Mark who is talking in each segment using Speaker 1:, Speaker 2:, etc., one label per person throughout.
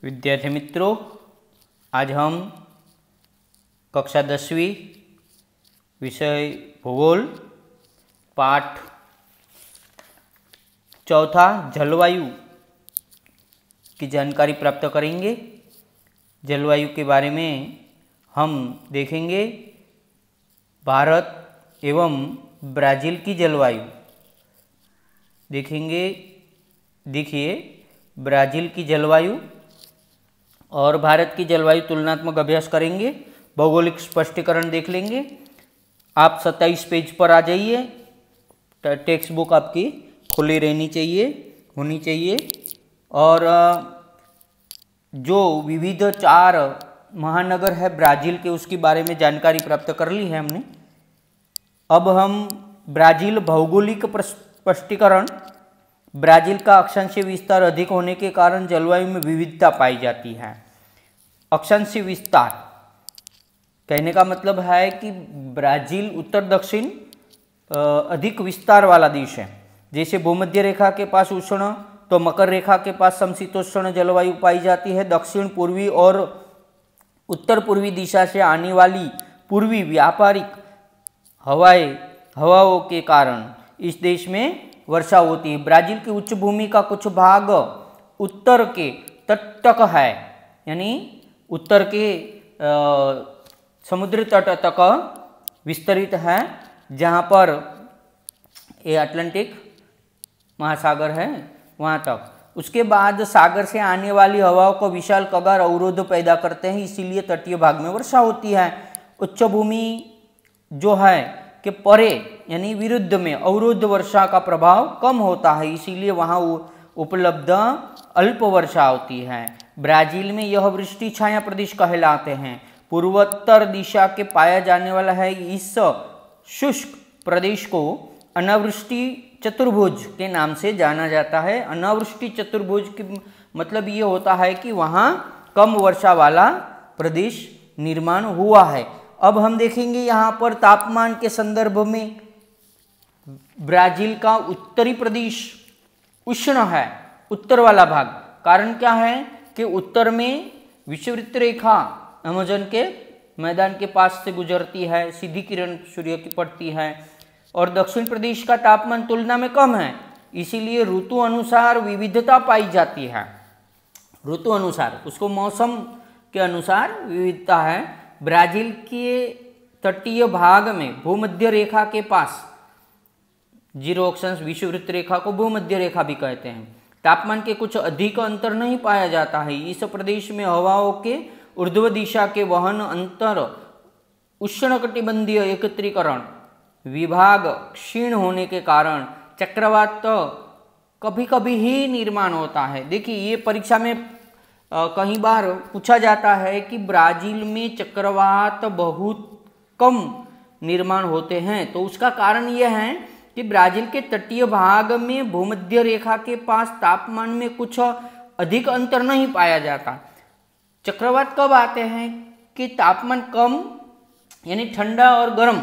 Speaker 1: विद्यार्थी मित्रों, आज हम कक्षा 10वीं विषय भूगोल पाठ चौथा जलवायु की जानकारी प्राप्त करेंगे। जलवायु के बारे में हम देखेंगे भारत एवं ब्राज़ील की जलवायु देखेंगे। देखिए, ब्राज़ील की जलवायु और भारत की जलवायु तुलनात्मक अभ्यास करेंगे। भौगोलिक स्पष्टीकरण देख लेंगे। आप 27 पेज पर आ जाइए। टेक्स्ट बुक आपकी खुली होनी चाहिए। और जो विविध 4 महानगर है ब्राज़ील के, उसके बारे में जानकारी प्राप्त कर ली है हमने। अब हम ब्राज़ील भौगोलिक स्पष्टीकरण। ब्राज़ील का अक्षांशीय विस्तार अधिक होने के कारण जलवायु में विविधता पाई जाती है। अक्षांशीय विस्तार कहने का मतलब है कि ब्राज़ील उत्तर दक्षिण अधिक विस्तार वाला देश है। जैसे भूमध्य रेखा के पास उष्ण तो मकर रेखा के पास समशीतोष्ण जलवायु पाई जाती है। दक्षिण पूर्वी और उत्तर पूर्वी दिशा से आने वाली पूर्वी व्यापारिक हवाओं के कारण इस देश में वर्षा होती है। ब्राज़ील की उच्च भूमि का कुछ भाग उत्तर के तट तक है, यानी उत्तर के समुद्री तट तक विस्तरित है, जहाँ पर ये अटलांटिक महासागर है वहाँ तक। उसके बाद सागर से आने वाली हवाओं को विशाल कगार अवरोध पैदा करते हैं, इसीलिए तटीय भाग में वर्षा होती है। उच्च भूमि जो है कि परे यानी विरुद्ध में अवरुद्ध वर्षा का प्रभाव कम होता है, इसीलिए वहाँ उपलब्ध अल्प वर्षा होती है। ब्राज़ील में यह वृष्टि छाया प्रदेश कहलाते हैं। पूर्वोत्तर दिशा के पाया जाने वाला है इस शुष्क प्रदेश को अनावृष्टि चतुर्भुज के नाम से जाना जाता है। अनावृष्टि चतुर्भुज की मतलब ये होता है कि वहाँ कम वर्षा वाला प्रदेश निर्माण हुआ है। अब हम देखेंगे यहाँ पर तापमान के संदर्भ में ब्राज़ील का उत्तरी प्रदेश उष्ण है, उत्तर वाला भाग। कारण क्या है कि उत्तर में विषुववृत्त रेखा अमेज़न के मैदान के पास से गुजरती है, सीधी किरण सूर्य की पड़ती है। और दक्षिण प्रदेश का तापमान तुलना में कम है, इसीलिए ऋतु अनुसार विविधता पाई जाती है। ऋतु अनुसार, उसको मौसम के अनुसार विविधता है। ब्राज़ील के तटीय भाग में भूमध्य रेखा के पास, जीरो अक्षांश विषुववृत्त रेखा को भूमध्य रेखा भी कहते हैं, तापमान के कुछ अधिक अंतर नहीं पाया जाता है। इस प्रदेश में हवाओं के ऊर्ध्व दिशा के वहन अंतर उष्णकटिबंधीय एकत्रीकरण विभाग क्षीण होने के कारण चक्रवात कभी कभी ही निर्माण होता है। देखिए, ये परीक्षा में कई बार पूछा जाता है कि ब्राज़ील में चक्रवात बहुत कम निर्माण होते हैं, तो उसका कारण यह है कि ब्राज़ील के तटीय भाग में भूमध्य रेखा के पास तापमान में कुछ अधिक अंतर नहीं पाया जाता। चक्रवात कब आते हैं कि तापमान कम यानी ठंडा और गर्म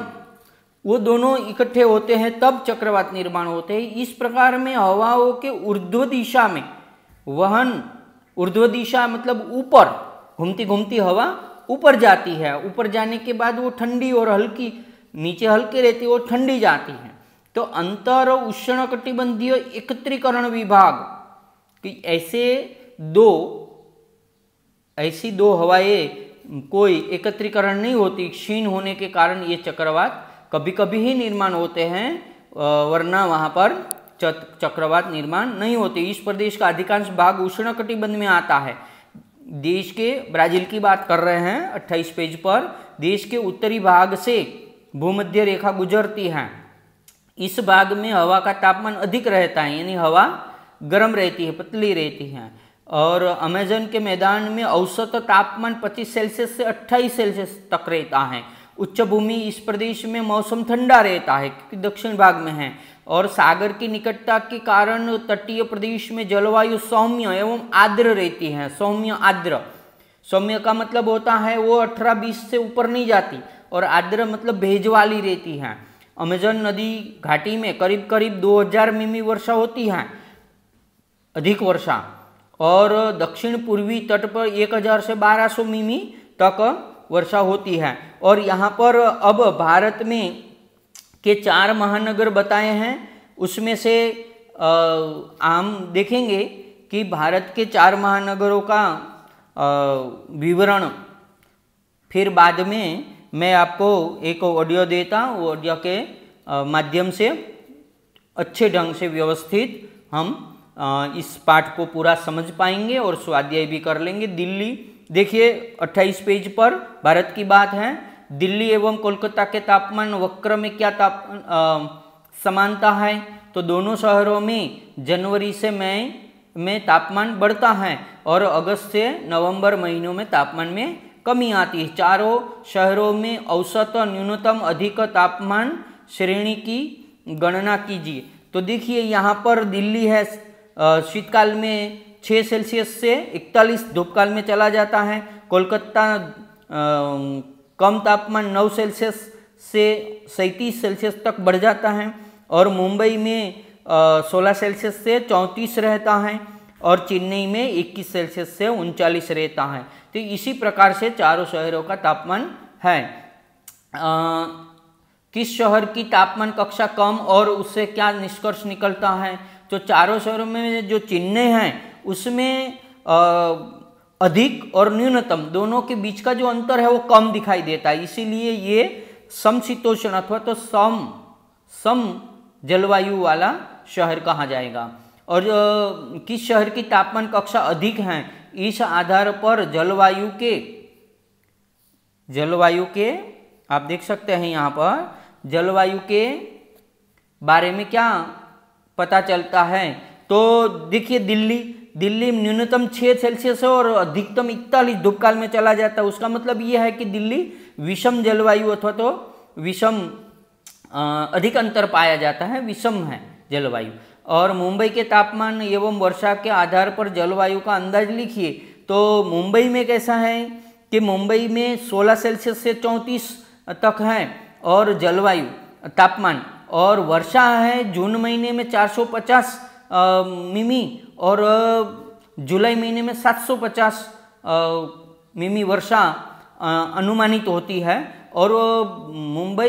Speaker 1: वो दोनों इकट्ठे होते हैं, तब चक्रवात निर्माण होते हैं। इस प्रकार में हवाओं के ऊर्ध्व दिशा में वहन, ऊर्ध्व दिशा मतलब ऊपर घूमती घूमती हवा ऊपर जाती है। ऊपर जाने के बाद वो ठंडी और हल्की, नीचे हल्की रहती है, वो ठंडी जाती है। तो अंतर उष्णकटिबंधीय एकत्रीकरण विभाग कि ऐसी दो हवाएं कोई एकत्रीकरण नहीं होती, क्षीण होने के कारण ये चक्रवात कभी कभी ही निर्माण होते हैं, वरना वहाँ पर चक्रवात निर्माण नहीं होते। इस प्रदेश का अधिकांश भाग उष्णकटिबंध में आता है। देश के, ब्राज़ील की बात कर रहे हैं 28 पेज पर, देश के उत्तरी भाग से भूमध्य रेखा गुजरती है। इस भाग में हवा का तापमान अधिक रहता है, यानी हवा गर्म रहती है, पतली रहती है। और अमेज़न के मैदान में औसत तापमान 25 सेल्सियस से 28 सेल्सियस तक रहता है। उच्च भूमि इस प्रदेश में मौसम ठंडा रहता है क्योंकि दक्षिण भाग में है, और सागर की निकटता के कारण तटीय प्रदेश में जलवायु सौम्य एवं आर्द्र रहती है। सौम्य आर्द्र, सौम्य का मतलब होता है वो 18-20 से ऊपर नहीं जाती, और आर्द्र मतलब भेज वाली रहती है। अमेज़न नदी घाटी में करीब करीब 2000 मिमी वर्षा होती है, अधिक वर्षा। और दक्षिण पूर्वी तट पर 1000 से 1200 मिमी तक वर्षा होती है। और यहाँ पर अब भारत में के 4 महानगर बताए हैं, उसमें से हम देखेंगे कि भारत के 4 महानगरों का विवरण फिर बाद में मैं आपको एक ऑडियो देता हूँ, वो ऑडियो के माध्यम से अच्छे ढंग से व्यवस्थित हम इस पाठ को पूरा समझ पाएंगे और स्वाध्याय भी कर लेंगे। दिल्ली देखिए 28 पेज पर भारत की बात है। दिल्ली एवं कोलकाता के तापमान वक्र में क्या समानता है, तो दोनों शहरों में जनवरी से मई में तापमान बढ़ता है और अगस्त से नवंबर महीनों में तापमान में कमी आती है। चारों शहरों में औसत न्यूनतम अधिक तापमान श्रेणी की गणना कीजिए। तो देखिए यहाँ पर दिल्ली है, शीतकाल में 6 सेल्सियस से 41 धूपकाल में चला जाता है। कोलकाता कम तापमान 9 सेल्सियस से 37 सेल्सियस तक बढ़ जाता है और मुंबई में 16 सेल्सियस से 34 रहता है और चेन्नई में 21 सेल्सियस से 39 रहता है। तो इसी प्रकार से चारों शहरों का तापमान है। किस शहर की तापमान कक्षा कम और उससे क्या निष्कर्ष निकलता है, तो चारों शहरों में जो चिन्ह हैं उसमें अधिक और न्यूनतम दोनों के बीच का जो अंतर है वो कम दिखाई देता है, इसीलिए ये समशीतोष्ण अथवा तो सम जलवायु वाला शहर कहा जाएगा। और किस शहर की तापमान कक्षा अधिक है, इस आधार पर जलवायु के आप देख सकते हैं यहाँ पर जलवायु के बारे में क्या पता चलता है। तो देखिए दिल्ली न्यूनतम 6 सेल्सियस है और अधिकतम 41 धूपकाल में चला जाता है। उसका मतलब ये है कि दिल्ली विषम जलवायु अथवा तो विषम अधिक अंतर पाया जाता है, विषम है जलवायु। और मुंबई के तापमान एवं वर्षा के आधार पर जलवायु का अंदाज लिखिए। तो मुंबई में कैसा है कि मुंबई में 16 सेल्सियस से 34 तक है और जलवायु तापमान, और वर्षा है जून महीने में 450 मिमी और जुलाई महीने में 750 मिमी वर्षा अनुमानित होती है। और मुंबई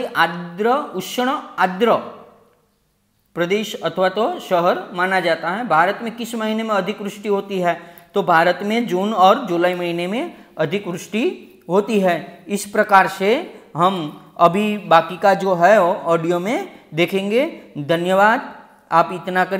Speaker 1: उष्ण आर्द्र प्रदेश अथवा तो शहर माना जाता है। भारत में किस महीने में अधिक वृष्टि होती है, तो भारत में जून और जुलाई महीने में अधिक वृष्टि होती है। इस प्रकार से हम अभी बाकी का जो है ऑडियो में देखेंगे। धन्यवाद, आप इतना करिए।